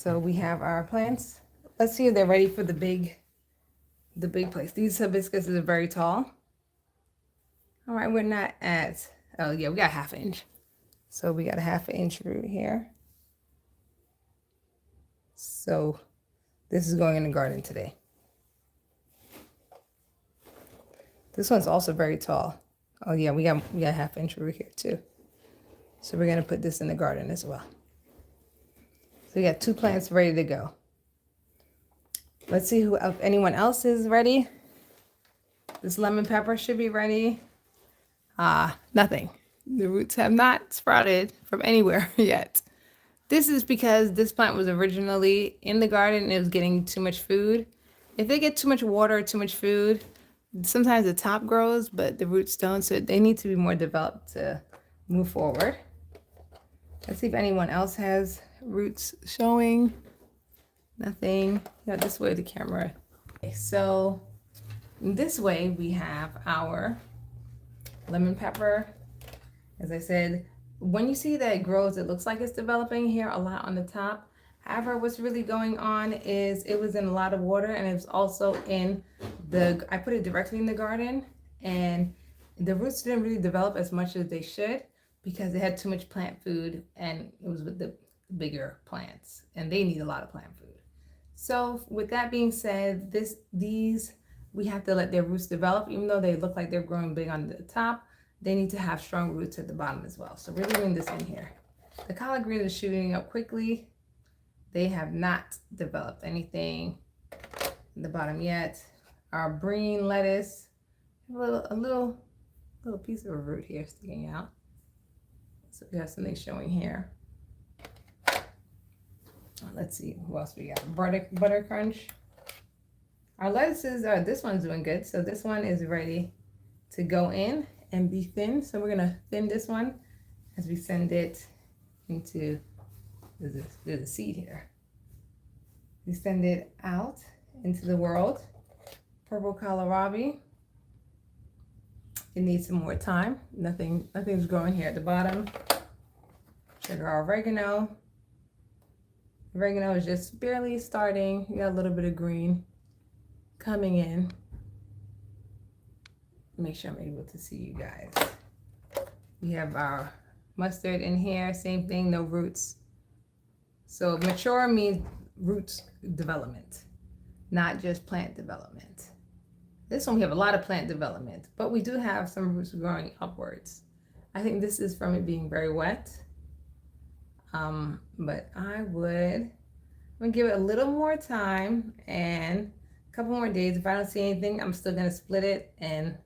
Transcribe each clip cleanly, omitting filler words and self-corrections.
So we have our plants. Let's see if they're ready for the big place. These hibiscuses are very tall. All right, we're not at, oh yeah, we got ½ inch. So we got a ½ inch root here. So this is going in the garden today. This one's also very tall. Oh yeah, we got ½ inch root here too. So we're gonna put this in the garden as well. So we got 2 plants ready to go. Let's see if anyone else is ready. This lemon pepper should be ready. Nothing. The roots have not sprouted from anywhere yet. This is because this plant was originally in the garden and it was getting too much food. If they get too much water or too much food, sometimes the top grows, but the roots don't. So they need to be more developed to move forward. Let's see if anyone else has roots showing. Nothing. Yeah, this way the camera. Okay, so this way we have our lemon pepper. As I said, when you see that it grows, it looks like it's developing here a lot on the top. However, what's really going on is it was in a lot of water, and it was also in I put it directly in the garden, and the roots didn't really develop as much as they should because they had too much plant food, and it was with the bigger plants, and they need a lot of plant food. So with that being said, these we have to let their roots develop. Even though they look like they're growing big on the top, they need to have strong roots at the bottom as well. So we're leaving this in here. The collard greens are shooting up quickly. They have not developed anything in the bottom yet. Our green lettuce, a little piece of a root here sticking out. So we have something showing here. Let's see what else we got. Butter crunch. Our lettuces are, this one's doing good. So this one is ready to go in and be thin. So we're gonna thin this one as we send it into, there's a seed here. We send it out into the world. Purple kohlrabi. It needs some more time. Nothing's growing here at the bottom. Sugar oregano. Oregano is just barely starting. You got a little bit of green coming in. Make sure I'm able to see you guys. We have our mustard in here. Same thing, no roots. So mature means roots development, not just plant development. This one we have a lot of plant development, but we do have some roots growing upwards. I think this is from it being very wet. But I'm gonna give it a little more time and a couple more days. If I don't see anything, I'm still gonna split it and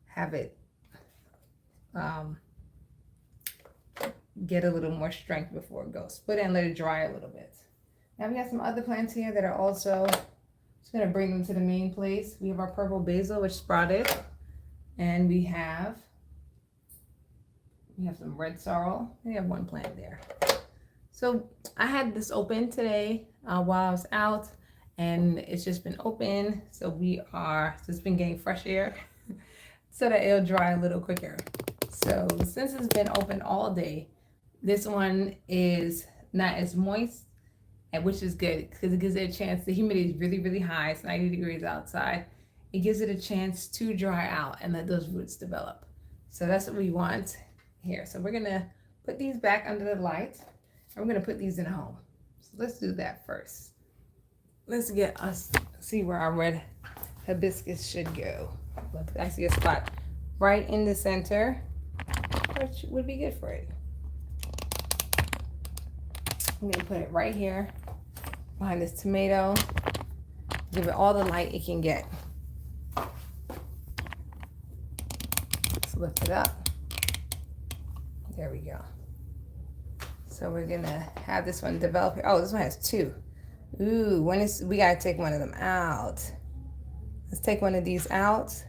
have it get a little more strength before it goes. Split it and let it dry a little bit. Now we got some other plants here that are also, just gonna bring them to the main place. We have our purple basil, which sprouted, and we have some red sorrel. We have one plant there. So I had this open today while I was out, and it's just been open. So it's been getting fresh air so that it'll dry a little quicker. So since it's been open all day, this one is not as moist, which is good because it gives it a chance. The humidity is really, really high. It's 90 degrees outside. It gives it a chance to dry out and let those roots develop. So that's what we want here. So we're gonna put these back under the light. I'm gonna put these in a home. So let's do that first. Let's see where our red hibiscus should go. I see a spot right in the center, which would be good for it. I'm gonna put it right here behind this tomato. Give it all the light it can get. Let's lift it up. There we go. So we're gonna have this one develop here. Oh, this one has 2. Ooh, we gotta take one of them out. Let's take one of these out. So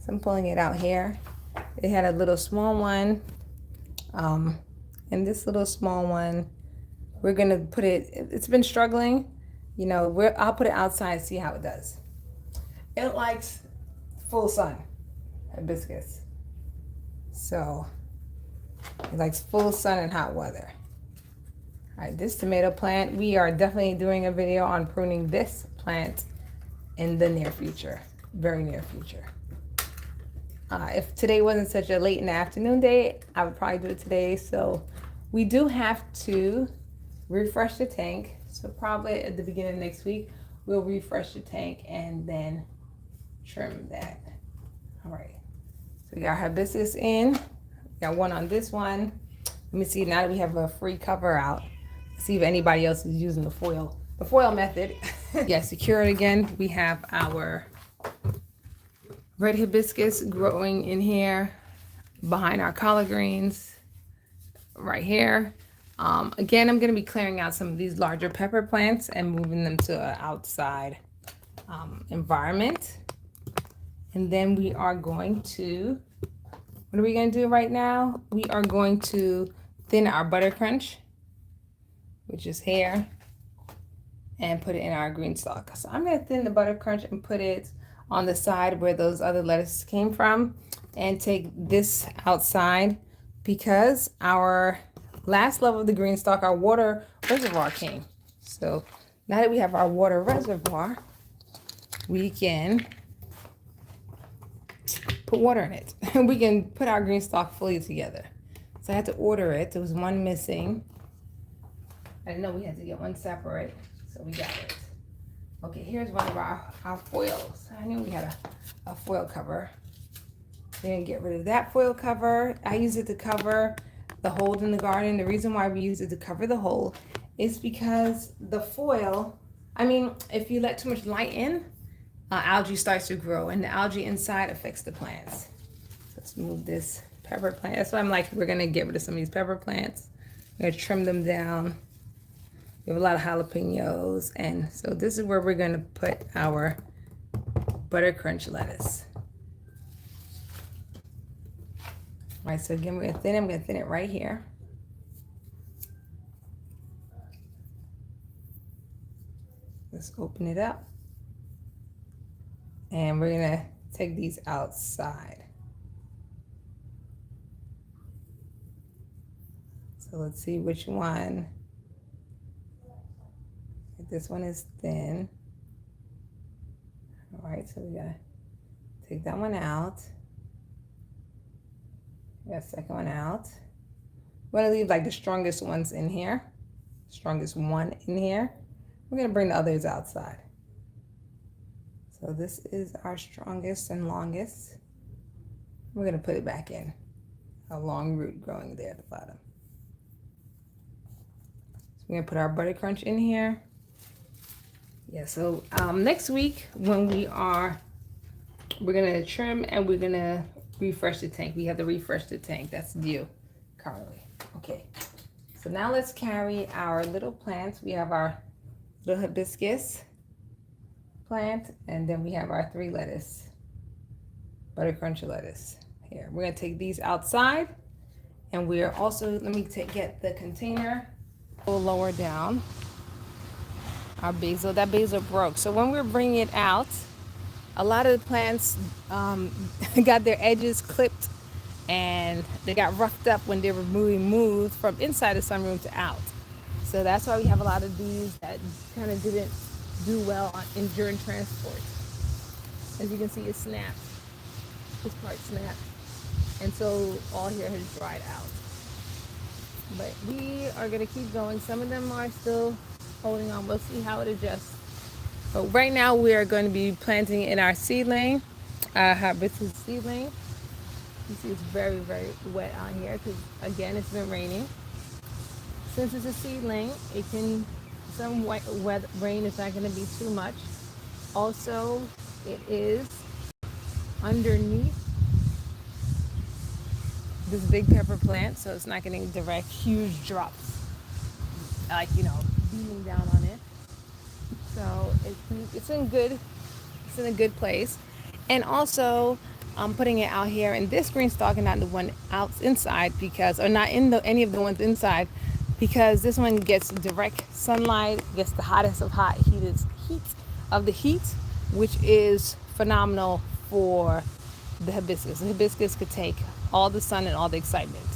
I'm pulling it out here. It had a little small one. And this little small one, we're gonna put it's been struggling. You know, I'll put it outside and see how it does. It likes full sun, hibiscus. So it likes full sun and hot weather. All right, this tomato plant, we are definitely doing a video on pruning this plant in the near future, very near future. If today wasn't such a late in the afternoon day, I would probably do it today. So we do have to refresh the tank. So probably at the beginning of next week, we'll refresh the tank and then trim that. All right, so we got hibiscus in. We got one on this one. Let me see, now that we have a free cover out, see if anybody else is using the foil method. Yeah, secure it again. We have our red hibiscus growing in here behind our collard greens right here. Again, I'm going to be clearing out some of these larger pepper plants and moving them to an outside environment. And then we are going to, what are we going to do right now? We are going to thin our butter crunch, which is here, and put it in our green stalk. So I'm going to thin the butter crunch and put it on the side where those other lettuces came from, and take this outside because our last level of the green stalk, our water reservoir came. So now that we have our water reservoir, we can put water in it. We can put our green stalk fully together. So I had to order it. There was one missing. I didn't know we had to get one separate, so we got it. Okay, here's one of our foils. I knew we had a foil cover. We're gonna get rid of that foil cover. I use it to cover the hole in the garden. The reason why we use it to cover the hole is because the foil, I mean, if you let too much light in, algae starts to grow, and the algae inside affects the plants. So let's move this pepper plant. That's why I'm like, we're gonna get rid of some of these pepper plants. We're gonna trim them down. We have a lot of jalapenos, and so this is where we're gonna put our butter crunch lettuce. All right, so again, we're gonna thin it. I'm gonna thin it right here. Let's open it up. And we're gonna take these outside. So let's see which one. This one is thin. All right, so we gotta take that one out. We got the second one out. We're gonna leave like the strongest ones in here. Strongest one in here. We're gonna bring the others outside. So this is our strongest and longest. We're gonna put it back in. A long root growing there at the bottom. So we're gonna put our butter crunch in here. Yeah, so next week when we're gonna trim and we're gonna refresh the tank. We have to refresh the tank. That's due currently. Okay, so now let's carry our little plants. We have our little hibiscus plant, and then we have our 3 lettuce, butter crunch lettuce here. We're gonna take these outside, and we're also, let me get the container a little lower down. Our basil, that basil broke. So when we're bringing it out, a lot of the plants got their edges clipped, and they got roughed up when they were moved from inside the sunroom to out. So that's why we have a lot of these that kind of didn't do well during transport. As you can see, it snapped. This part snapped. And so all here has dried out. But we are gonna keep going. Some of them are still holding on. We'll see how it adjusts. But right now we are going to be planting in our seedling, hibiscus seedling. You see it's very, very wet out here because again it's been raining. Since it's a seedling, it can, some wet rain is not going to be too much. Also, it is underneath this big pepper plant, so it's not getting direct huge drops, like, you know, beaming down on it. So it's in a good place. And also, I'm putting it out here in this green stalk and not the one out inside because, or not in any of the ones inside, because this one gets direct sunlight, gets the hottest of heat of the heat, which is phenomenal for the hibiscus. The hibiscus could take all the sun and all the excitement.